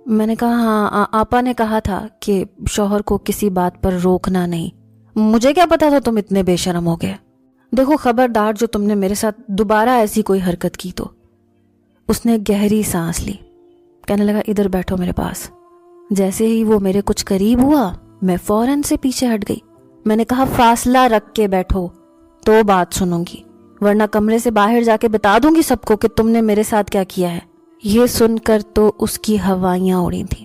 میں نے کہا ہاں، آپا نے کہا تھا کہ شوہر کو کسی بات پر روکنا نہیں. مجھے کیا پتا تھا تم اتنے بے شرم ہو گئے. دیکھو خبردار جو تم نے میرے ساتھ دوبارہ ایسی کوئی حرکت کی تو. اس نے گہری سانس لی. کہنے لگا ادھر بیٹھو میرے پاس. جیسے ہی وہ میرے کچھ قریب ہوا میں فوراً سے پیچھے ہٹ گئی. میں نے کہا فاصلہ رکھ کے بیٹھو تو بات سنوں گی، ورنہ کمرے سے باہر جا کے بتا دوں گی سب کو کہ تم نے میرے ساتھ کیا کیا ہے. یہ سن کر تو اس کی ہوائیاں اڑی تھیں.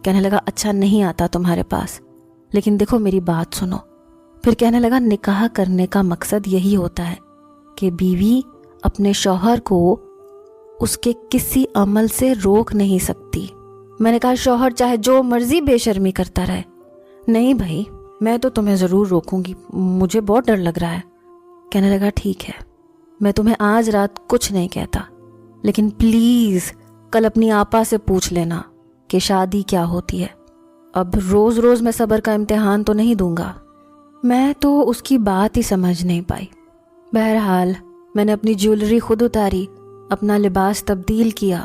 کہنے لگا اچھا نہیں آتا تمہارے پاس، لیکن دیکھو میری بات سنو. پھر کہنے لگا نکاح کرنے کا مقصد یہی ہوتا ہے کہ بیوی اپنے شوہر کو اس کے کسی عمل سے روک نہیں سکتی. میں نے کہا شوہر چاہے جو مرضی بے شرمی کرتا رہے. نہیں بھائی میں تو تمہیں ضرور روکوں گی، مجھے بہت ڈر لگ رہا ہے. کہنے لگا ٹھیک ہے میں تمہیں آج رات کچھ نہیں کہتا، لیکن پلیز کل اپنی آپا سے پوچھ لینا کہ شادی کیا ہوتی ہے. اب روز روز میں صبر کا امتحان تو نہیں دوں گا. میں تو اس کی بات ہی سمجھ نہیں پائی. بہرحال میں نے اپنی جیولری خود اتاری، اپنا لباس تبدیل کیا.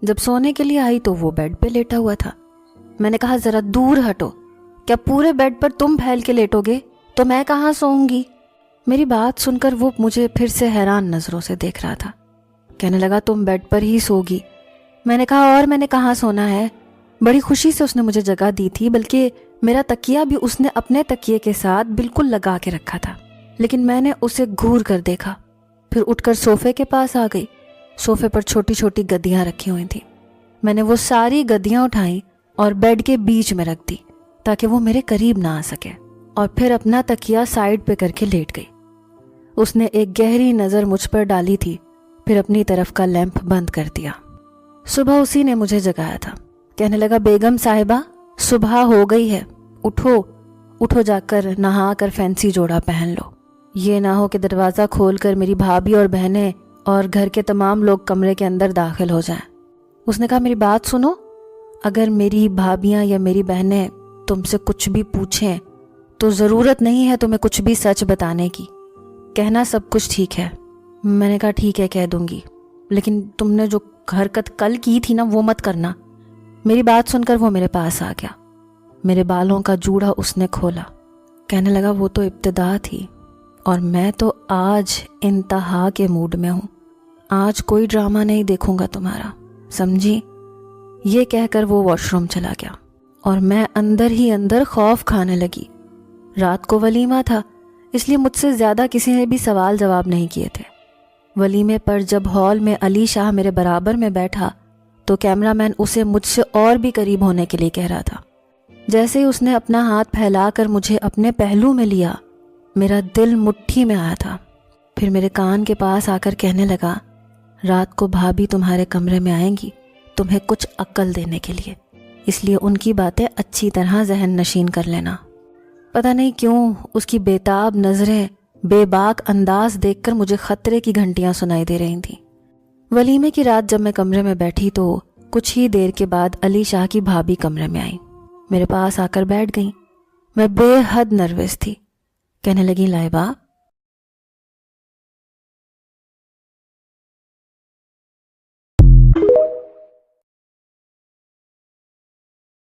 جب سونے کے لیے آئی تو وہ بیڈ پہ لیٹا ہوا تھا. میں نے کہا ذرا دور ہٹو، کیا پورے بیڈ پر تم پھیل کے لیٹو گے تو میں کہاں سوؤں گی؟ میری بات سن کر وہ مجھے پھر سے حیران نظروں سے دیکھ رہا تھا. کہنے لگا تم بیڈ پر ہی سوگی. میں نے کہا اور میں نے کہاں سونا ہے. بڑی خوشی سے اس نے مجھے جگہ دی تھی، بلکہ میرا تکیہ بھی اس نے اپنے تکیے کے ساتھ بالکل لگا کے رکھا تھا. لیکن میں نے اسے گھور کر دیکھا. پھر اٹھ کر صوفے کے پاس آ گئی. صوفے پر چھوٹی چھوٹی گدیاں رکھی ہوئی تھیں. میں نے وہ ساری گدیاں اٹھائیں اور بیڈ کے بیچ میں رکھ دی تاکہ وہ میرے قریب نہ آ سکے، اور پھر اپنا تکیہ سائیڈ پہ کر کے لیٹ گئی. اس نے ایک گہری نظر مجھ پر ڈالی تھی، پھر اپنی طرف کا لیمپ بند کر دیا. صبح اسی نے مجھے جگایا تھا. کہنے لگا بیگم صاحبہ صبح ہو گئی ہے، اٹھو اٹھو، جا کر نہا کر فینسی جوڑا پہن لو. یہ نہ ہو کہ دروازہ کھول کر میری بھابھی اور بہنیں اور گھر کے تمام لوگ کمرے کے اندر داخل ہو جائیں. اس نے کہا میری بات سنو، اگر میری بھابیاں یا میری بہنیں تم سے کچھ بھی پوچھیں تو ضرورت نہیں ہے تمہیں کچھ بھی سچ بتانے کی، کہنا سب کچھ ٹھیک ہے. میں نے کہا ٹھیک ہے کہہ دوں گی، لیکن تم نے جو حرکت کل کی تھی نا وہ مت کرنا. میری بات سن کر وہ میرے پاس آ گیا. میرے بالوں کا جوڑا اس نے کھولا. کہنے لگا وہ تو ابتدا تھی اور میں تو آج انتہا کے موڈ میں ہوں. آج کوئی ڈرامہ نہیں دیکھوں گا تمہارا، سمجھی؟ یہ کہہ کر وہ واش روم چلا گیا اور میں اندر ہی اندر خوف کھانے لگی. رات کو ولیمہ تھا، اس لیے مجھ سے زیادہ کسی نے بھی سوال جواب نہیں کیے تھے. ولیمے پر جب ہال میں علی شاہ میرے برابر میں بیٹھا تو کیمرہ مین اسے مجھ سے اور بھی قریب ہونے کے لیے کہہ رہا تھا. جیسے ہی اس نے اپنا ہاتھ پھیلا کر مجھے اپنے پہلو میں لیا، میرا دل مٹھی میں آیا تھا. پھر میرے کان کے پاس آ کر کہنے لگا رات کو بھابھی تمہارے کمرے میں آئیں گی تمہیں کچھ عقل دینے کے لیے، اس لیے ان کی باتیں اچھی طرح ذہن نشین کر لینا. پتہ نہیں کیوں اس کی بےتاب نظریں، بے باک انداز دیکھ کر مجھے خطرے کی گھنٹیاں سنائی دے رہی تھیں. ولیمے کی رات جب میں کمرے میں بیٹھی تو کچھ ہی دیر کے بعد علی شاہ کی بھابھی کمرے میں آئیں. میرے پاس آ کر بیٹھ گئیں. میں بے حد نروس تھی. کہنے لگی لائبہ